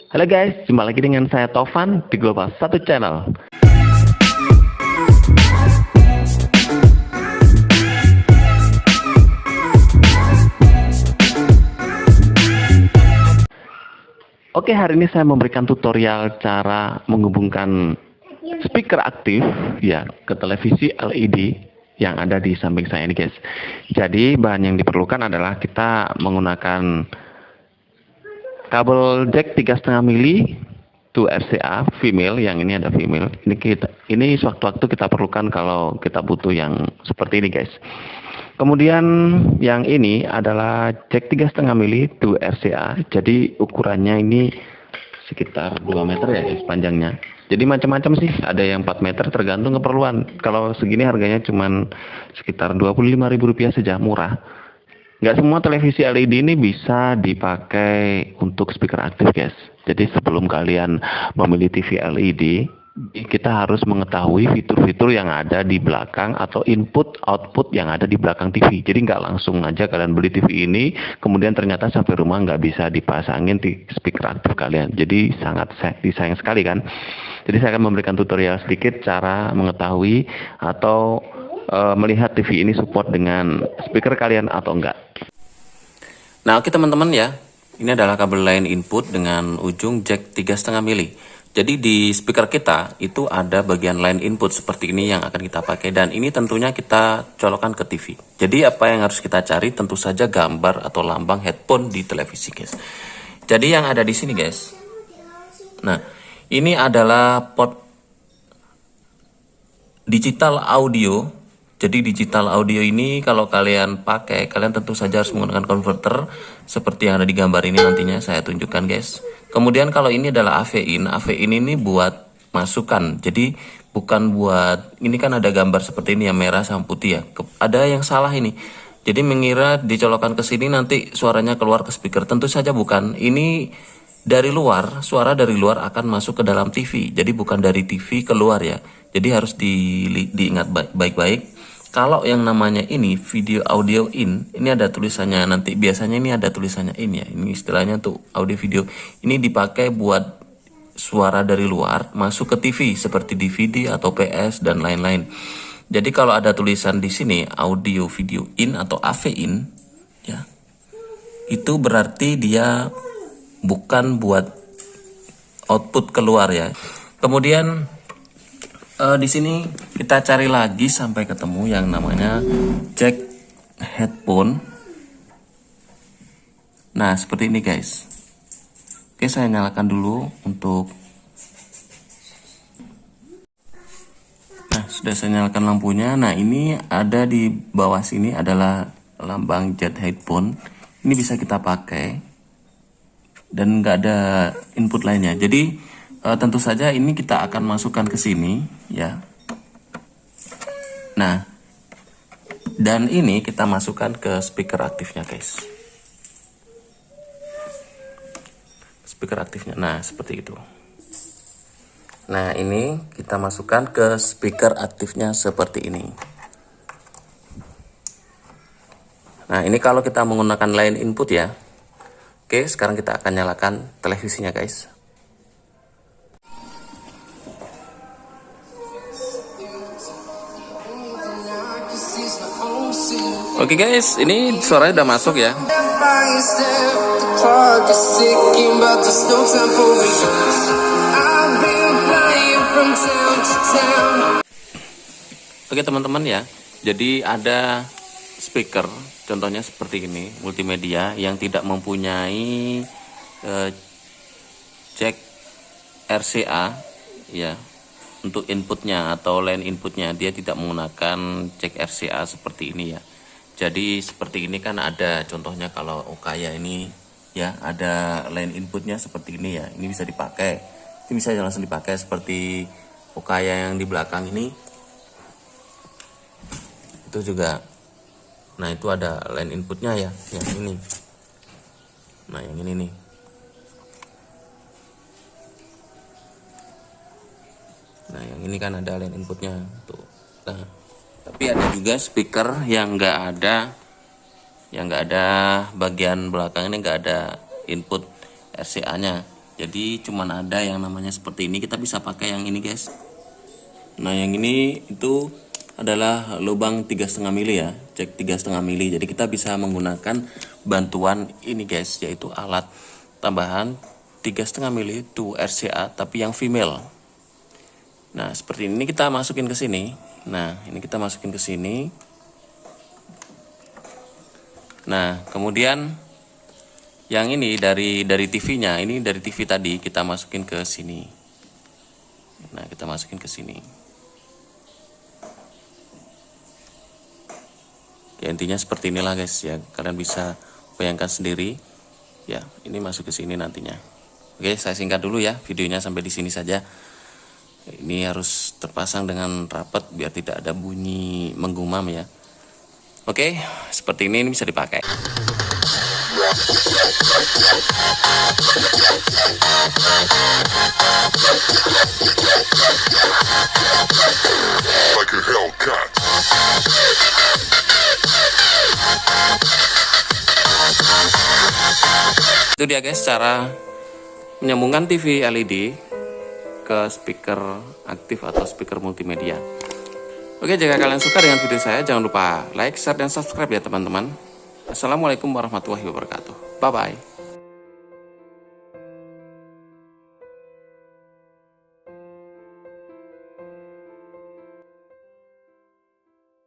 Halo guys, jumpa lagi dengan saya Tovan di Global 1 Channel. Oke, hari ini saya memberikan tutorial cara menghubungkan speaker aktif ya ke televisi LED yang ada di samping saya ini guys. Jadi bahan yang diperlukan adalah kita menggunakan kabel jack 3,5 mili to RCA female, yang ini ada female. Ini sewaktu-waktu kita perlukan kalau kita butuh yang seperti ini guys. Kemudian yang ini adalah jack 3,5 mili to RCA. Jadi ukurannya ini sekitar 2 meter ya guys panjangnya. Jadi macam-macam sih, ada yang 4 meter tergantung keperluan. Kalau segini harganya cuman sekitar Rp25.000 saja, murah. Nggak semua televisi LED ini bisa dipakai untuk speaker aktif guys. Jadi sebelum kalian memilih TV LED, kita harus mengetahui fitur-fitur yang ada di belakang atau input output yang ada di belakang TV. Jadi nggak langsung aja kalian beli TV ini, kemudian ternyata sampai rumah nggak bisa dipasangin di speaker aktif kalian. Jadi sangat disayang sekali kan. Jadi saya akan memberikan tutorial sedikit cara mengetahui atau melihat TV ini support dengan speaker kalian atau enggak. Nah oke teman-teman ya, ini adalah kabel line input dengan ujung jack 3,5 mili. Jadi di speaker kita itu ada bagian line input seperti ini yang akan kita pakai, dan ini tentunya kita colokkan ke TV. Jadi apa yang harus kita cari? Tentu saja gambar atau lambang headphone di televisi guys. Jadi yang ada di sini guys, nah ini adalah port digital audio. Jadi digital audio ini kalau kalian pakai, kalian tentu saja harus menggunakan converter seperti yang ada di gambar ini, nantinya saya tunjukkan guys. Kemudian kalau ini adalah AV-in. AV-in ini buat masukan. Jadi bukan buat, ini kan ada gambar seperti ini ya, merah sama putih ya. Ada yang salah ini. Jadi mengira dicolokkan ke sini nanti suaranya keluar ke speaker. Tentu saja bukan. Ini dari luar, suara dari luar akan masuk ke dalam TV. Jadi bukan dari TV keluar ya. Jadi harus diingat baik-baik. Kalau yang namanya ini video audio in, ini ada tulisannya nanti, biasanya ini ada tulisannya in ya. Ini istilahnya untuk audio video. Ini dipakai buat suara dari luar masuk ke TV seperti DVD atau PS dan lain-lain. Jadi kalau ada tulisan di sini audio video in atau AV in ya, itu berarti dia bukan buat output keluar ya. Kemudian di sini kita cari lagi sampai ketemu yang namanya jack headphone. Nah seperti ini guys. Oke, saya nyalakan dulu untuk. Nah sudah saya nyalakan lampunya. Nah ini ada di bawah sini adalah lambang jack headphone. Ini bisa kita pakai dan nggak ada input lainnya. Jadi tentu saja ini kita akan masukkan ke sini ya. Nah dan ini kita masukkan ke speaker aktifnya guys. Speaker aktifnya, nah seperti itu. Nah ini kita masukkan ke speaker aktifnya seperti ini. Nah ini kalau kita menggunakan line input ya. Oke, sekarang kita akan nyalakan televisinya guys. Oke guys, ini suaranya udah masuk ya. Oke teman-teman ya, jadi ada speaker, contohnya seperti ini, multimedia yang tidak mempunyai jack RCA ya untuk inputnya atau line inputnya, dia tidak menggunakan jack RCA seperti ini ya. Jadi seperti ini kan ada contohnya kalau Okaya ini ya, ada line inputnya seperti ini ya. Ini bisa dipakai, ini bisa langsung dipakai seperti Okaya yang di belakang ini. Itu juga. Nah itu ada line inputnya ya, yang ini. Nah yang ini nih. Nah yang ini kan ada line inputnya tuh. Nah tapi ada juga speaker yang nggak ada bagian belakang ini, nggak ada input RCA nya. Jadi cuman ada yang namanya seperti ini, kita bisa pakai yang ini guys. Nah yang ini itu adalah lubang 3,5 mili ya, cek 3,5 mili. Jadi kita bisa menggunakan bantuan ini guys, yaitu alat tambahan 3,5 mili itu RCA tapi yang female. Nah seperti ini kita masukin ke sini. Nah ini kita masukin ke sini. Nah kemudian yang ini dari TV-nya, ini dari TV tadi kita masukin ke sini. Nah kita masukin ke sini. Ya intinya seperti inilah guys ya, kalian bisa bayangkan sendiri. Ya ini masuk ke sini nantinya. Oke, saya singkat dulu ya videonya sampai di sini saja. Ini harus terpasang dengan rapat biar tidak ada bunyi menggumam ya. Oke, seperti ini bisa dipakai. Like a Hellcat. Itu dia guys cara menyambungkan TV LED ke speaker aktif atau speaker multimedia. Oke, jika kalian suka dengan video saya, jangan lupa like, share, dan subscribe ya teman-teman. Assalamualaikum warahmatullahi wabarakatuh. Bye-bye.